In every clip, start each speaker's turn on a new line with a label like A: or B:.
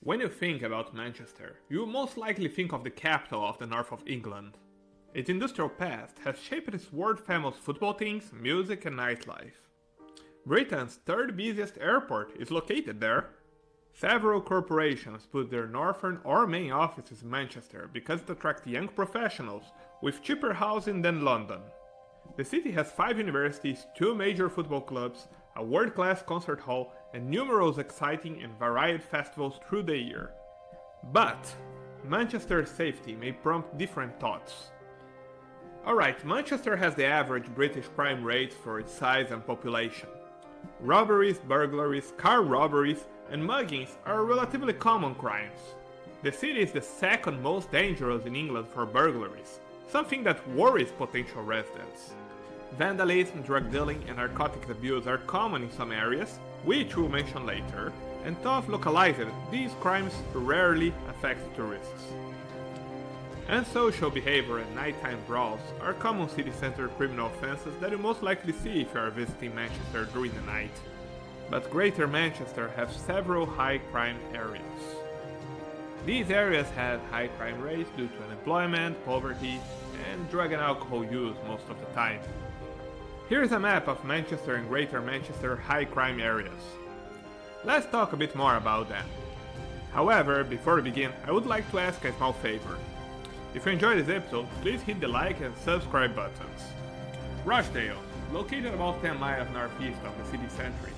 A: When you think about Manchester, you will most likely think of the capital of the north of England. Its industrial past has shaped its world-famous football teams, music and nightlife. Britain's third busiest airport is located there. Several corporations put their northern or main offices in Manchester because it attracts young professionals with cheaper housing than London. The city has 5 universities, 2 major football clubs, a world-class concert hall, and numerous exciting and varied festivals through the year. But Manchester's safety may prompt different thoughts. Alright, Manchester has the average British crime rate for its size and population. Robberies, burglaries, car robberies, and muggings are relatively common crimes. The city is the second most dangerous in England for burglaries, something that worries potential residents. Vandalism, drug dealing, and narcotics abuse are common in some areas, which we'll mention later, and though localized, these crimes rarely affect tourists. Antisocial behavior and nighttime brawls are common city center criminal offenses that you most likely see if you are visiting Manchester during the night. But Greater Manchester has several high crime areas. These areas have high crime rates due to unemployment, poverty, and drug and alcohol use most of the time. Here is a map of Manchester and Greater Manchester high crime areas. Let's talk a bit more about them. However, before we begin, I would like to ask a small favor. If you enjoyed this episode, please hit the like and subscribe buttons. Rochdale, located about 10 miles northeast of the city centre.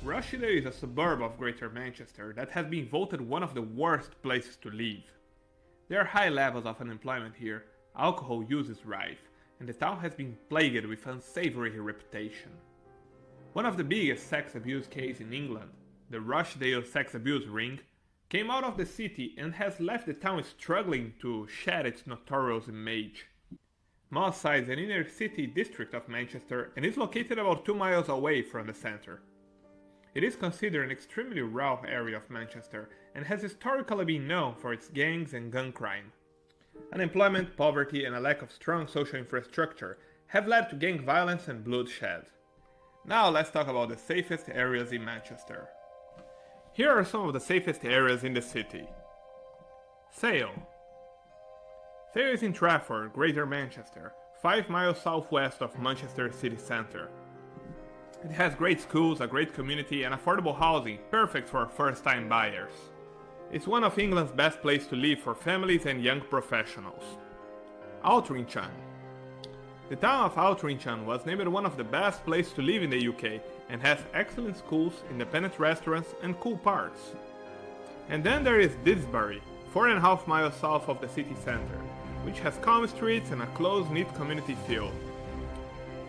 A: Rochdale is a suburb of Greater Manchester that has been voted one of the worst places to live. There are high levels of unemployment here, alcohol use is rife, and the town has been plagued with unsavory reputation. One of the biggest sex abuse cases in England, the Rochdale sex abuse ring, came out of the city and has left the town struggling to shed its notorious image. Moss Side is an inner city district of Manchester and is located about 2 miles away from the centre. It is considered an extremely rough area of Manchester and has historically been known for its gangs and gun crime. Unemployment, poverty, and a lack of strong social infrastructure have led to gang violence and bloodshed. Now let's talk about the safest areas in Manchester. Here are some of the safest areas in the city. Sale. Sale is in Trafford, Greater Manchester, 5 miles southwest of Manchester city centre. It has great schools, a great community, and affordable housing, perfect for first-time buyers. It's one of England's best places to live for families and young professionals. Altrincham. The town of Altrincham was named one of the best places to live in the UK and has excellent schools, independent restaurants, and cool parks. And then there is Didsbury, 4.5 miles south of the city centre, which has calm streets and a close-knit community feel.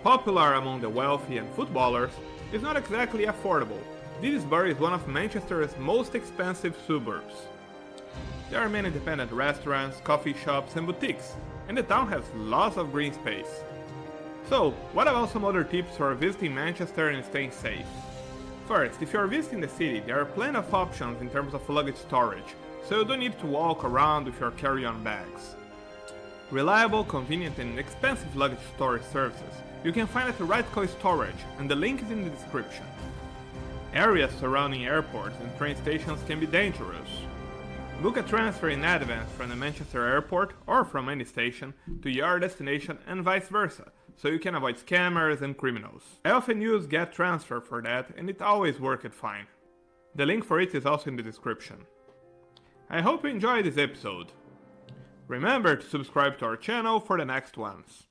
A: Popular among the wealthy and footballers, it's not exactly affordable. Didsbury is one of Manchester's most expensive suburbs. There are many independent restaurants, coffee shops and boutiques, and the town has lots of green space. So, what about some other tips for visiting Manchester and staying safe? First, if you are visiting the city, there are plenty of options in terms of luggage storage, so you don't need to walk around with your carry-on bags. Reliable, convenient and inexpensive luggage storage services you can find at Rightco Storage, and the link is in the description. Areas surrounding airports and train stations can be dangerous. Book a transfer in advance from the Manchester airport or from any station to your destination and vice versa, so you can avoid scammers and criminals. I often use Get Transfer for that and it always worked fine. The link for it is also in the description. I hope you enjoyed this episode. Remember to subscribe to our channel for the next ones.